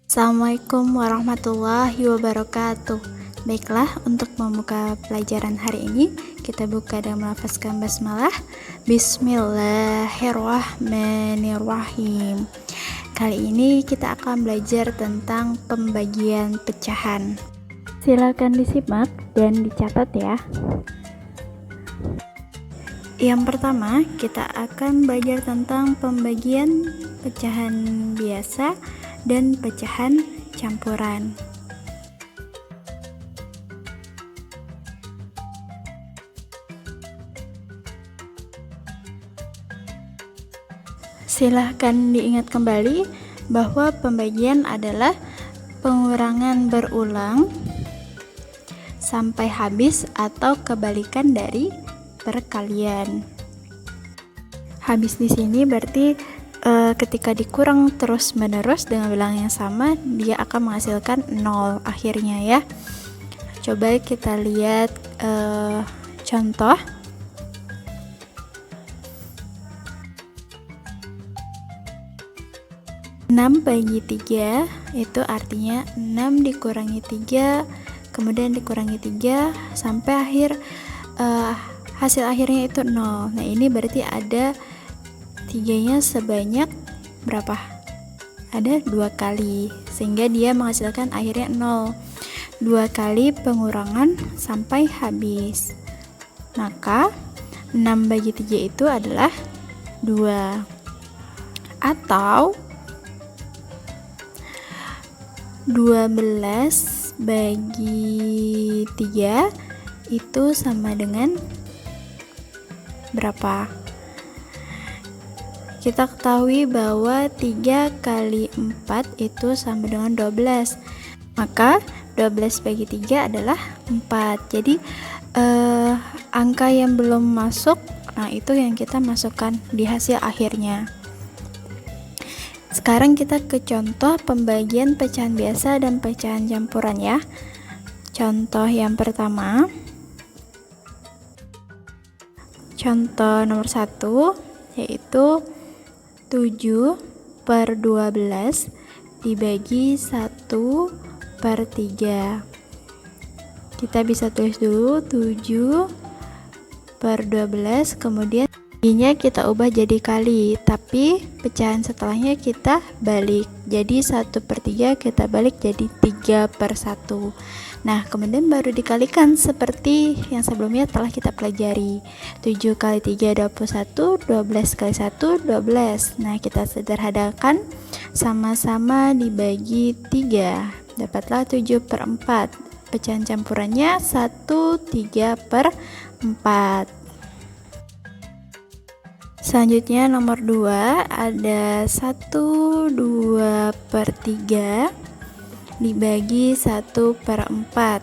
Assalamualaikum warahmatullahi wabarakatuh. Baiklah, untuk membuka pelajaran hari ini, kita buka dengan melafazkan basmalah. Bismillahirrahmanirrahim. Kali ini kita akan belajar tentang pembagian pecahan. Silakan disimak dan dicatat ya. Yang pertama, kita akan belajar tentang pembagian pecahan biasa dan pecahan campuran. Silahkan diingat kembali bahwa pembagian adalah pengurangan berulang sampai habis atau kebalikan dari perkalian. Habis di sini berarti ketika dikurang terus-menerus dengan bilangan yang sama, dia akan menghasilkan 0 akhirnya ya. Coba kita lihat contoh. Enam bagi 3 itu artinya 6 dikurangi 3, kemudian dikurangi 3 sampai hasil akhirnya itu 0. Nah, ini berarti ada 3-nya sebanyak berapa? Ada 2 kali, sehingga dia menghasilkan akhirnya 0. 2 kali pengurangan sampai habis. Maka 6 bagi 3 itu adalah 2. Atau 12 bagi 3 itu sama dengan berapa? Kita ketahui bahwa 3 kali 4 itu sama dengan 12. Maka 12 bagi 3 adalah 4. Jadi angka yang belum masuk, nah itu yang kita masukkan di hasil akhirnya. Sekarang kita ke contoh pembagian pecahan biasa dan pecahan campuran ya. Contoh yang pertama. Contoh nomor 1 yaitu 7/12 dibagi 1/3. Kita bisa tulis dulu 7/12, kemudian ininya kita ubah jadi kali, tapi pecahan setelahnya kita balik. Jadi 1/3 kita balik jadi 3/1. Nah, kemudian baru dikalikan seperti yang sebelumnya telah kita pelajari. 7 kali 3 21, 12 kali 1 12. Nah, kita sederhanakan sama-sama dibagi 3. Dapatlah 7/4. Pecahan campurannya 1/3/4. Selanjutnya nomor 2 ada 1/2/3 dibagi 1/4.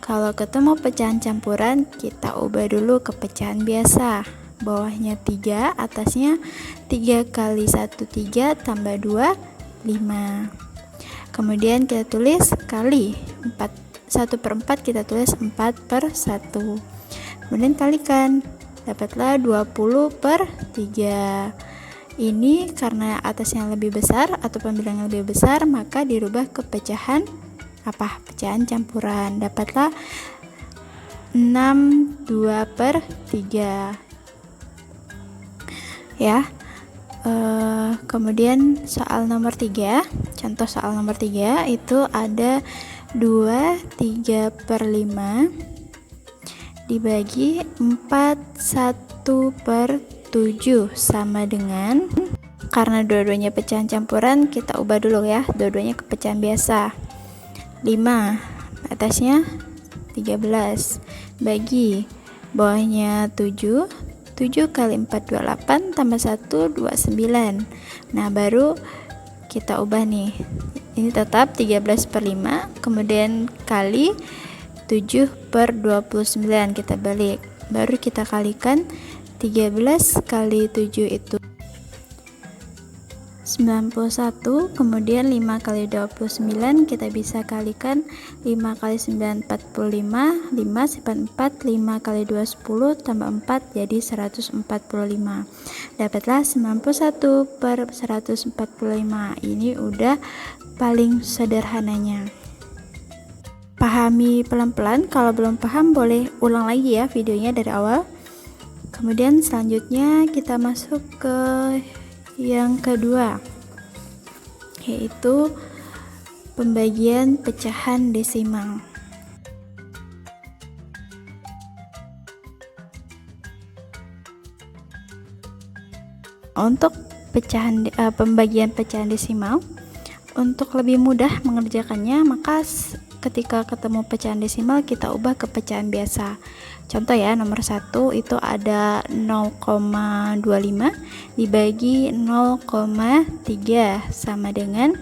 Kalau ketemu pecahan campuran, kita ubah dulu ke pecahan biasa. Bawahnya 3, atasnya 3 kali 1 3 tambah 2 5. Kemudian kita tulis kali 4. 1/4 kita tulis 4/1. Kemudian kalikan, dapatlah 20/3. Ini karena atasnya lebih besar atau pembilangan lebih besar, maka dirubah ke pecahan pecahan campuran. Dapatlah 62/3 ya. Kemudian soal nomor 3, contoh soal nomor 3 itu ada 2/3/5 dibagi 4/1/7 sama dengan, karena dua-duanya pecahan campuran, kita ubah dulu ya, dua-duanya ke pecahan biasa. 5, atasnya 13 bagi bawahnya 7. 7 kali 4 28 tambah 1 29. Nah, baru kita ubah nih. Ini tetap 13/5, kemudian kali 7/29 kita balik. Baru kita kalikan 13 kali 7 itu 91, kemudian 5 kali 29 kita bisa kalikan 5 kali 9 45, 5 sifat 4, 5 kali 2 10 tambah 4 jadi 145. Dapatlah 91/145. Ini udah paling sederhananya. Pahami pelan-pelan, kalau belum paham boleh ulang lagi ya videonya dari awal. Kemudian selanjutnya kita masuk ke yang kedua, yaitu pembagian pecahan desimal. Untuk pembagian pecahan desimal, untuk lebih mudah mengerjakannya, maka ketika ketemu pecahan desimal kita ubah ke pecahan biasa. Contoh ya, nomor 1 itu ada 0,25 dibagi 0,3 sama dengan,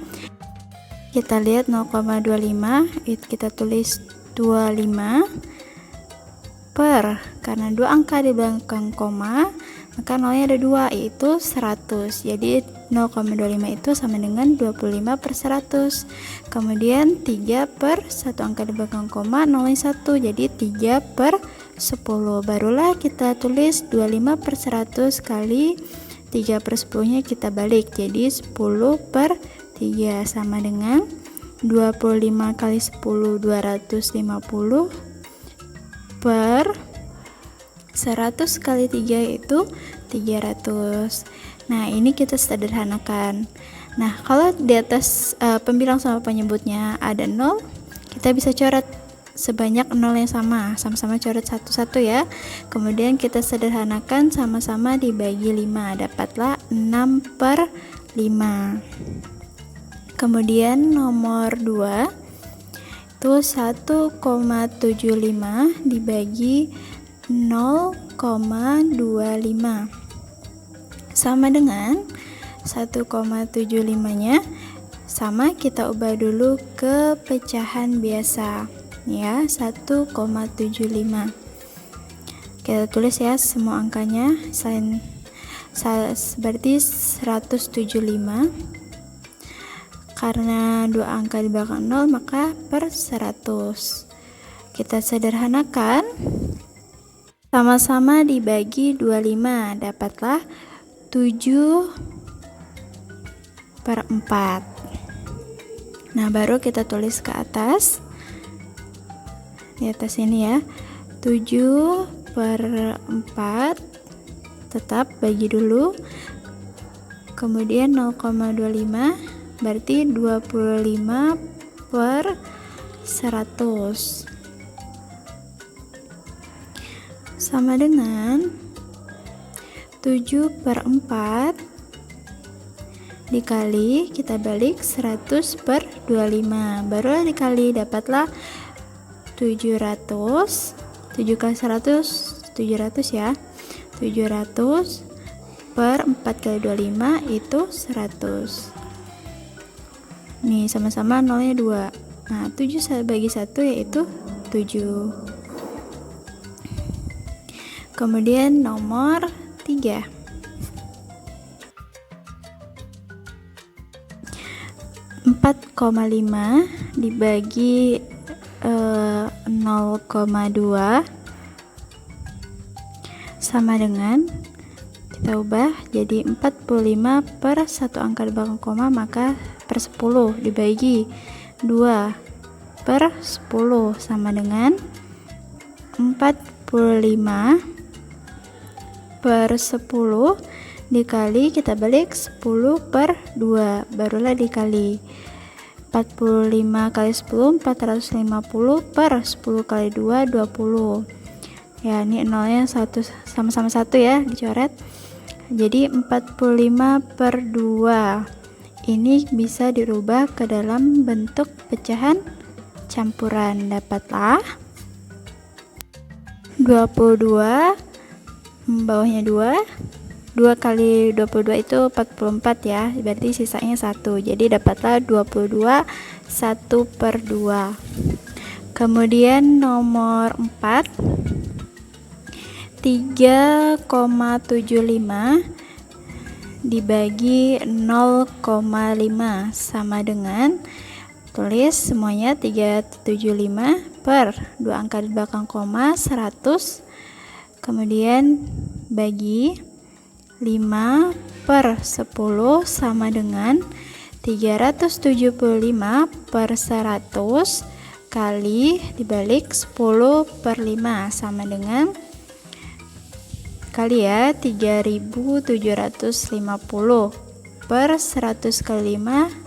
kita lihat 0,25 itu kita tulis 25 per, karena dua angka di belakang koma maka nolnya ada 2 yaitu 100. Jadi 0,25 itu sama dengan 25 per 100. Kemudian 3 per satu angka di belakang koma nolnya 1, jadi 3 per 10. Barulah kita tulis 25 per 100 kali 3 per 10 nya kita balik, jadi 10 per 3 sama dengan 25 kali 10 250 per 100 kali 3 yaitu 300. Nah, ini kita sederhanakan. Nah, kalau di atas pembilang sama penyebutnya ada 0, kita bisa coret sebanyak 0 yang sama-sama coret satu-satu ya. Kemudian kita sederhanakan, sama-sama dibagi 5, dapatlah 6 per 5. Kemudian nomor 2 itu 1,75 dibagi 0,25 sama dengan 1,75 nya sama, kita ubah dulu ke pecahan biasa ya, 1,75. Kita tulis ya semua angkanya, selain berarti 175, karena dua angka di belakang 0 maka per 100. Kita sederhanakan, sama-sama dibagi 25, dapatlah 7 per 4. Nah, baru kita tulis ke atas, di atas ini ya, 7 per 4, tetap bagi dulu, kemudian 0,25 berarti 25 per 100 sama dengan 7 per 4 dikali, kita balik 100 per 25, baru dikali, dapatlah 700. 7 kali 100 700 ya, 700 per 4 kali 25 itu 100. Nih sama-sama nolnya 2. Nah, 7 bagi 1 yaitu 7. Kemudian nomor 3, 4,5 dibagi 0,2 sama dengan, kita ubah jadi 45 per satu angka di belakang koma maka per 10 dibagi 2 per 10 sama dengan 45 per 10 dikali, kita balik 10 per 2, barulah dikali 45 kali 10 450 per 10 kali 2 20. Ya, ini nolnya sama-sama 1 ya, dicoret. Jadi 45 per 2 ini bisa dirubah ke dalam bentuk pecahan campuran, dapatlah 22 bawahnya 2 kali 22 itu 44 ya, berarti sisanya 1, jadi dapatlah 22 1 per 2. Kemudian nomor 4, 3,75 dibagi 0,5 sama dengan, tulis semuanya 375 per 2 angka di belakang koma 100, kemudian bagi 5 per 10 sama dengan 375 per 100 kali dibalik 10 per 5 sama dengan kali ya 3750 per 100 kali 5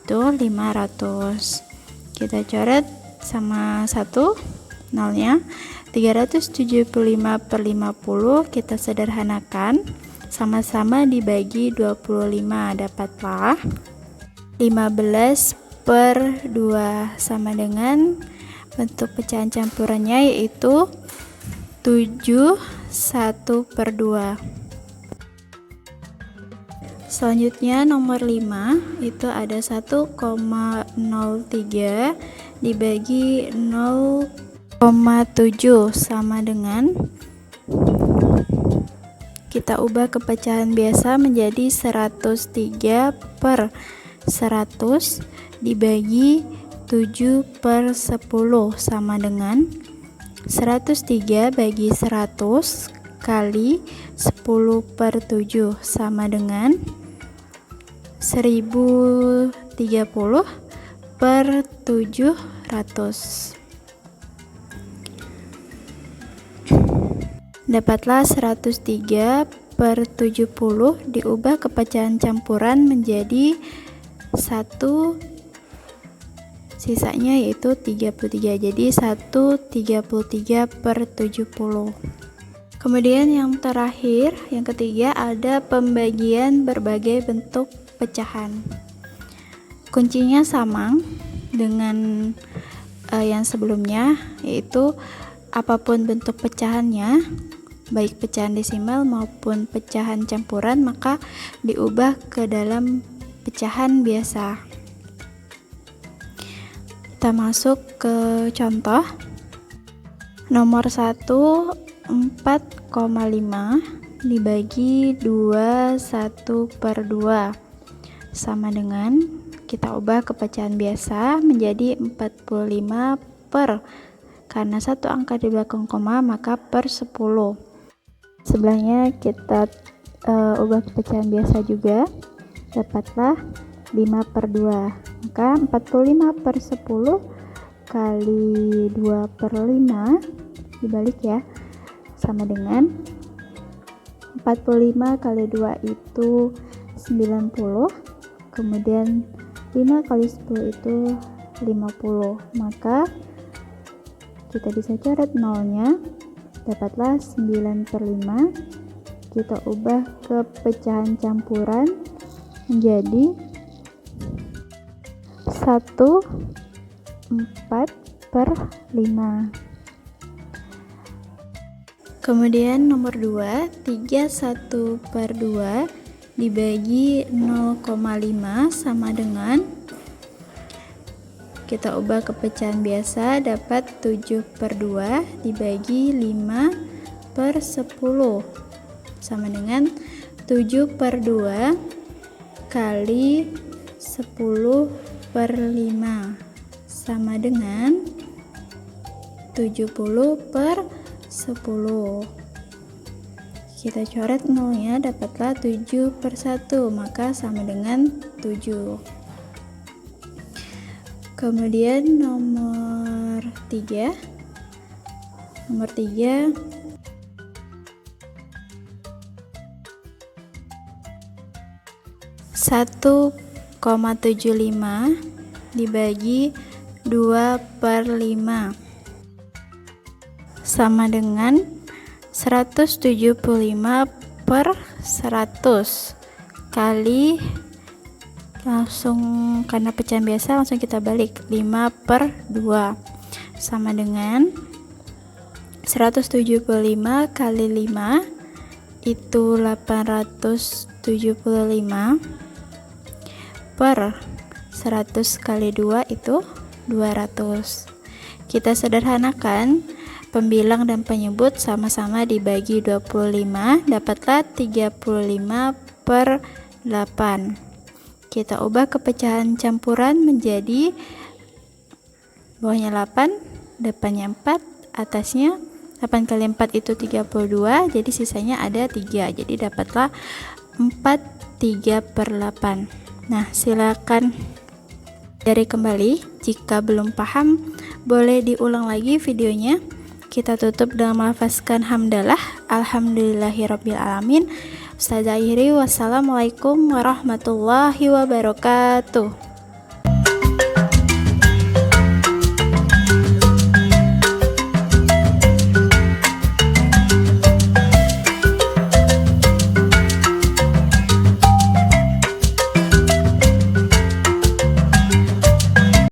itu 500. Kita coret sama 1 nolnya. 375 per 50 kita sederhanakan, sama-sama dibagi 25, dapatlah 15 per 2 sama dengan bentuk pecahan campurannya yaitu 7 1 per 2. Selanjutnya nomor 5 itu ada 1,03 dibagi 0,7 sama dengan, kita ubah ke pecahan biasa menjadi 103 per 100 dibagi 7 per 10 sama dengan 103 bagi 100 kali 10 per 7 sama dengan 1030 per 700. Dapatlah 103 per 70 diubah ke pecahan campuran menjadi 1, sisanya yaitu 33, jadi 133 per 70. Kemudian yang terakhir, yang ketiga, ada pembagian berbagai bentuk pecahan. Kuncinya sama dengan yang sebelumnya, yaitu apapun bentuk pecahannya, baik pecahan desimal maupun pecahan campuran, maka diubah ke dalam pecahan biasa. Kita masuk ke contoh. Nomor 1, 4,5 dibagi 21 per 2 sama dengan, kita ubah ke pecahan biasa menjadi 45 per, karena satu angka di belakang koma maka per 10. Sebelahnya kita ubah ke pecahan biasa juga, dapatlah 5 per 2, maka 45 per 10 kali 2 per 5 dibalik ya, sama dengan 45 kali 2 itu 90, kemudian 5 kali 10 itu 50, maka kita bisa coret nolnya, dapatlah 9 per 5. Kita ubah ke pecahan campuran menjadi 1, 4 per 5. Kemudian nomor 2, 31 per 2 dibagi 0,5 sama dengan, kita ubah ke pecahan biasa, dapat 7 per 2 dibagi 5 per 10 sama dengan 7 per 2 kali 10 per 5 sama dengan 70 per 10. Kita coret nolnya, dapatlah 7 per 1, maka sama dengan 7. Kemudian nomor 3 1,75 dibagi 2 per 5 sama dengan 175 per 100 kali, langsung karena pecahan biasa langsung kita balik, 5 per 2 sama dengan 175 kali 5 itu 875 per 100 kali 2 itu 200. Kita sederhanakan, pembilang dan penyebut sama-sama dibagi 25, dapatlah 35 per 8. Kita ubah ke pecahan campuran menjadi bawahnya 8, depannya 4, atasnya 8 kali 4 itu 32, jadi sisanya ada 3, jadi dapatlah 43 per 8. Nah, silakan dari kembali. Jika belum paham, boleh diulang lagi videonya. Kita tutup dengan melafazkan hamdalah, alhamdulillahirabbil alamin. Ustazah akhiri, wassalamualaikum warahmatullahi wabarakatuh.